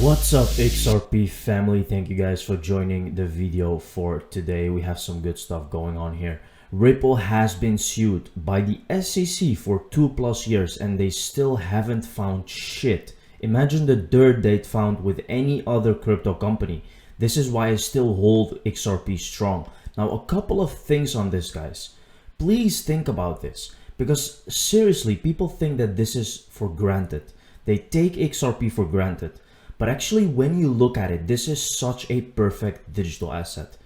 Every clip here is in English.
What's up, XRP family? Thank you guys for joining the video for today. We have some good stuff going on here. Ripple has been sued by the SEC for 2+ years and they still haven't found shit. Imagine the dirt they'd found with any other crypto company. This is why I still hold XRP strong. Now, a couple of things on this, guys. Please think about this, because seriously, people think that this is for granted. They take XRP for granted. But actually, when you look at it, this is such a perfect digital asset.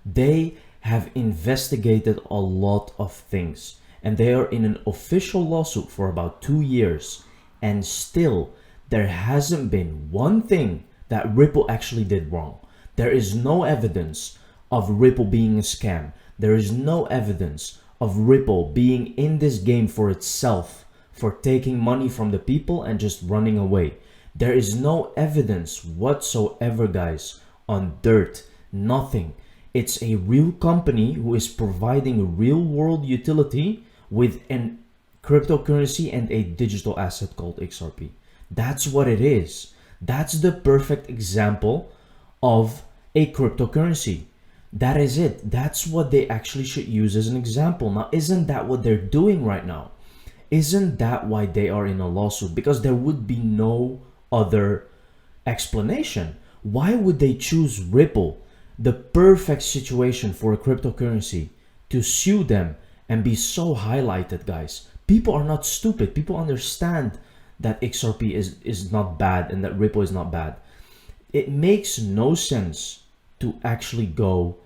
They have investigated a lot of things and they are in an official lawsuit for about 2 years, and still there hasn't been one thing that Ripple actually did wrong. There is no evidence of Ripple being a scam. There is no evidence of Ripple being in this game for itself, for taking money from the people and just running away. There is no evidence whatsoever, guys, on dirt, nothing. It's a real company who is providing real world utility with an cryptocurrency and a digital asset called XRP. That's what it is. That's the perfect example of a cryptocurrency. That is it. That's what they actually should use as an example. Now, isn't that what they're doing right now? Isn't that why they are in a lawsuit? Because there would be no other explanation. Why would they choose Ripple, the perfect situation for a cryptocurrency, to sue them and be so highlighted, guys? People are not stupid. People understand that XRP is not bad and that Ripple is not bad. It makes no sense to actually go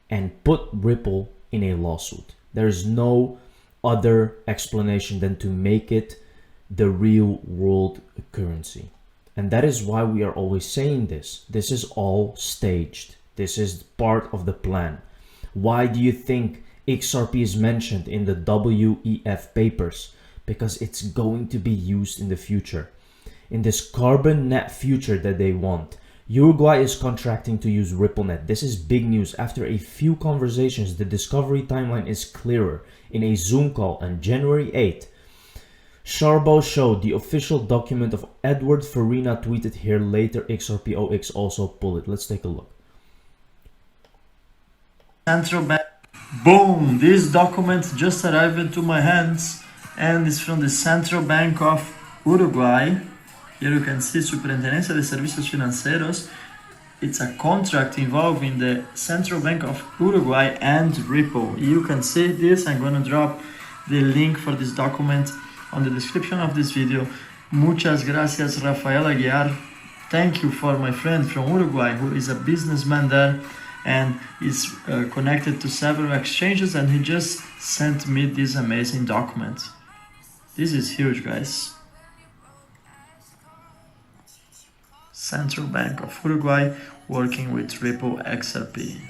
and put Ripple in a lawsuit. There is no other explanation than to make it the real world currency. And that is why we are always saying this. This is all staged. This is part of the plan. Why do you think XRP is mentioned in the WEF papers? Because it's going to be used in the future. In this carbon net future that they want. Uruguay is contracting to use RippleNet. This is big news. After a few conversations, the discovery timeline is clearer. In a Zoom call on January 8th, Sharbo showed the official document of Edward Farina, tweeted here later. XRPOX also pull it. Let's take a look. Central Bank. Boom! This document just arrived to my hands and is from the Central Bank of Uruguay. Here you can see Superintendencia de Servicios Financieros. It's a contract involving the Central Bank of Uruguay and Ripple. You can see this. I'm gonna drop the link for this document on the description of this video. Muchas gracias, Rafael Aguiar. Thank you for my friend from Uruguay who is a businessman there and is connected to several exchanges, and he just sent me this amazing document. This is huge, guys. Central Bank of Uruguay working with Ripple XRP.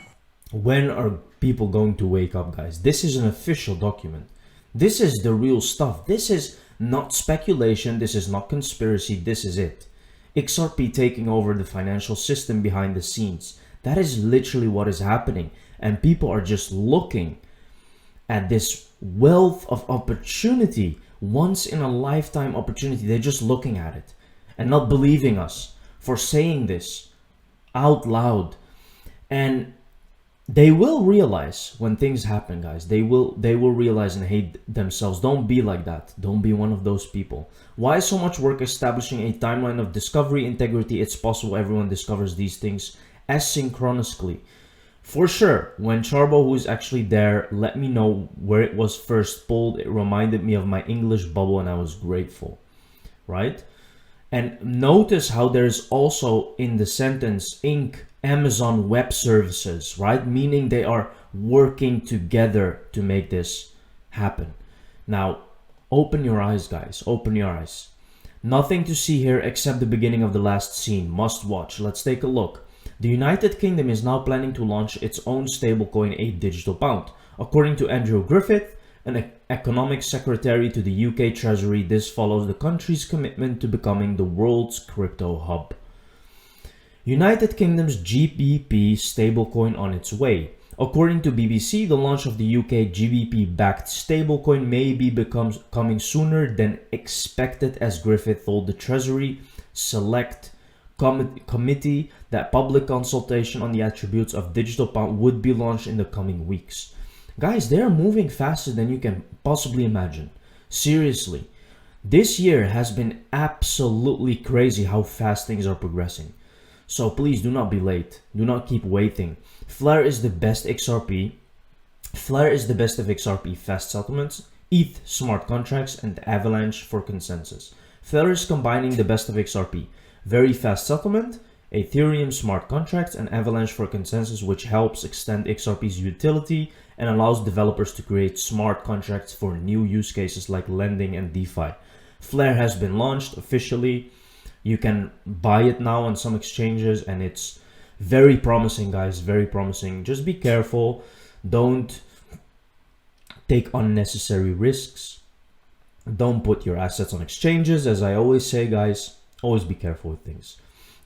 When are people going to wake up, guys? This is an official document. This is the real stuff. This is not speculation. This is not conspiracy. This is it. XRP taking over the financial system behind the scenes. That is literally what is happening. And people are just looking at this wealth of opportunity, once in a lifetime opportunity. They're just looking at it and not believing us for saying this out loud. And they will realize when things happen, guys. They will realize and hate themselves. Don't be like that. Don't be one of those people. Why so much work establishing a timeline of discovery integrity? It's possible everyone discovers these things asynchronously. For sure, when Charbo, who is actually there, let me know where it was first pulled, it reminded me of my English bubble and I was grateful, right? And notice how there's also in the sentence Inc. Amazon Web Services, right? Meaning they are working together to make this happen. Now, open your eyes, guys. Open your eyes. Nothing to see here except the beginning of the last scene. Must watch. Let's take a look. The United Kingdom is now planning to launch its own stablecoin, a digital pound. According to Andrew Griffith, an economic secretary to the UK Treasury, this follows the country's commitment to becoming the world's crypto hub. United Kingdom's GBP stablecoin on its way. According to BBC, the launch of the UK GBP-backed stablecoin may be coming sooner than expected, as Griffith told the Treasury Select committee that public consultation on the attributes of digital pound would be launched in the coming weeks. Guys, they are moving faster than you can possibly imagine. Seriously, this year has been absolutely crazy how fast things are progressing. So please do not be late. Do not keep waiting. Flare is the best XRP. Flare is the best of XRP fast settlements, ETH smart contracts, and Avalanche for consensus. Flare is combining the best of XRP, very fast settlement, Ethereum smart contracts, and Avalanche for consensus, which helps extend XRP's utility and allows developers to create smart contracts for new use cases like lending and DeFi. Flare has been launched officially. You can buy it now on some exchanges, and it's very promising, guys, very promising. Just be careful. Don't take unnecessary risks. Don't put your assets on exchanges. As I always say, guys, always be careful with things.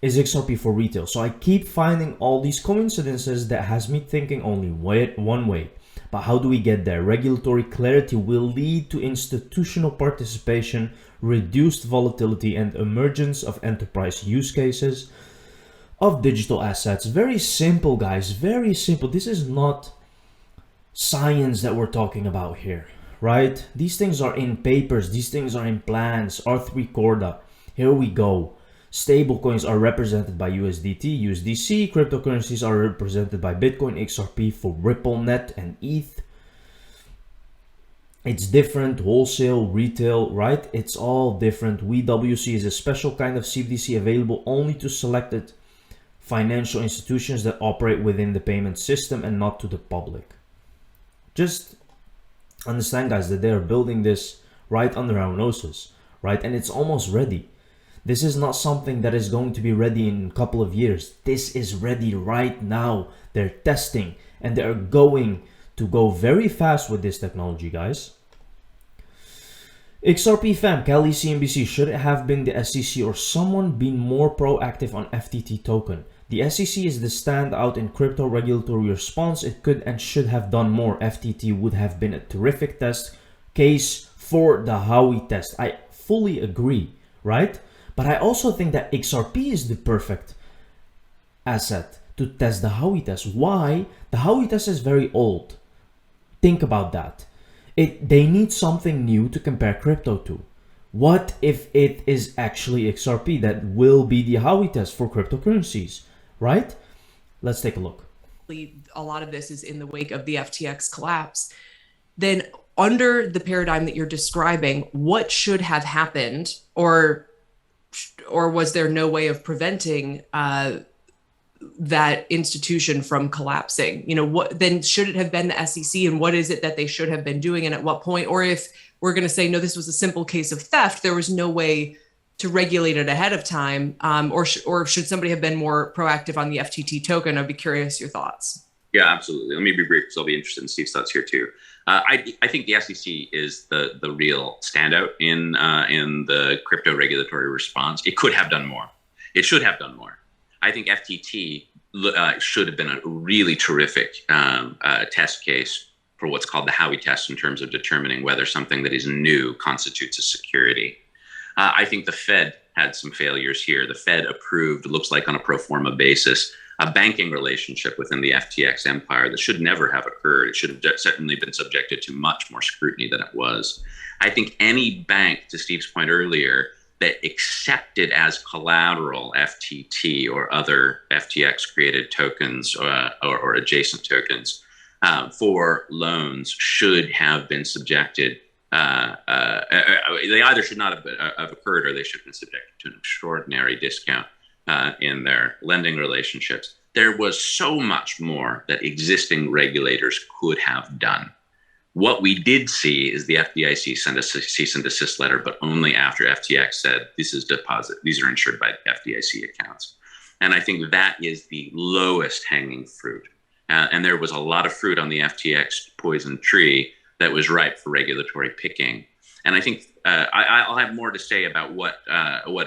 Is XRP for retail? So I keep finding all these coincidences that has me thinking only one way. But how do we get there? Regulatory clarity will lead to institutional participation, reduced volatility, and emergence of enterprise use cases of digital assets. Very simple, guys, very simple. This is not science that we're talking about here, right? These things are in papers, these things are in plans, R3 Corda. Here we go. Stablecoins are represented by USDT, USDC. Cryptocurrencies are represented by Bitcoin, XRP for RippleNet and ETH. It's different, wholesale, retail, right? It's all different. WC is a special kind of CBDC available only to selected financial institutions that operate within the payment system and not to the public. Just understand, guys, that they are building this right under our noses, right? And it's almost ready. This is not something that is going to be ready in a couple of years. This is ready right now. They're testing and they're going to go very fast with this technology, guys. XRP fam, Cali CNBC, should it have been the SEC or someone been more proactive on FTT token? The SEC is the standout in crypto regulatory response. It could and should have done more. FTT would have been a terrific test case for the Howey test. I fully agree, right? But I also think that XRP is the perfect asset to test the Howey test. Why? The Howey test is very old. Think about that. They need something new to compare crypto to. What if it is actually XRP that will be the Howey test for cryptocurrencies, right? Let's take a look. A lot of this is in the wake of the FTX collapse. Then under the paradigm that you're describing, what should have happened, or was there no way of preventing that institution from collapsing? You know, what then should it have been the SEC, and what is it that they should have been doing, and at what point? Or if we're going to say, no, this was a simple case of theft, there was no way to regulate it ahead of time, or should somebody have been more proactive on the FTT token? I'd be curious your thoughts. Yeah, absolutely. Let me be brief because I'll be interested in Steve's thoughts here too. I think the SEC is the real standout in the crypto regulatory response. It could have done more. It should have done more. I think FTT should have been a really terrific test case for what's called the Howey test in terms of determining whether something that is new constitutes a security. I think the Fed had some failures here. The Fed approved, looks like on a pro forma basis, a banking relationship within the FTX empire that should never have occurred. It should have certainly been subjected to much more scrutiny than it was. I think any bank, to Steve's point earlier, that accepted as collateral FTT or other FTX created tokens or adjacent tokens for loans should have been subjected. They either should not have occurred, or they should have been subjected to an extraordinary discount in their lending relationships. There was so much more that existing regulators could have done. What we did see is the FDIC sent a cease and desist letter, but only after FTX said, this is deposit. These are insured by FDIC accounts. And I think that is the lowest hanging fruit. And there was a lot of fruit on the FTX poison tree that was ripe for regulatory picking. And I think I'll have more to say about what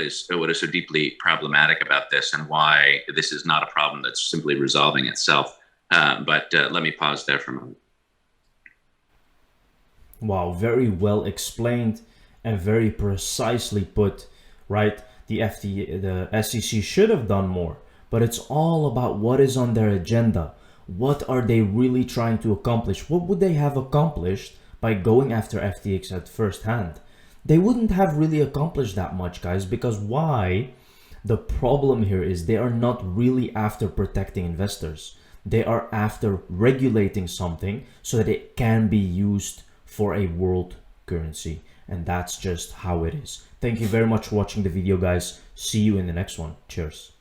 is so deeply problematic about this and why this is not a problem that's simply resolving itself. But let me pause there for a moment. Wow, very well explained and very precisely put, right? the SEC should have done more, but it's all about what is on their agenda. What are they really trying to accomplish? What would they have accomplished by going after FTX at first hand? They wouldn't have really accomplished that much, guys, because why? The problem here is they are not really after protecting investors. They are after regulating something so that it can be used for a world currency. And that's just how it is. Thank you very much for watching the video, guys. See you in the next one. Cheers.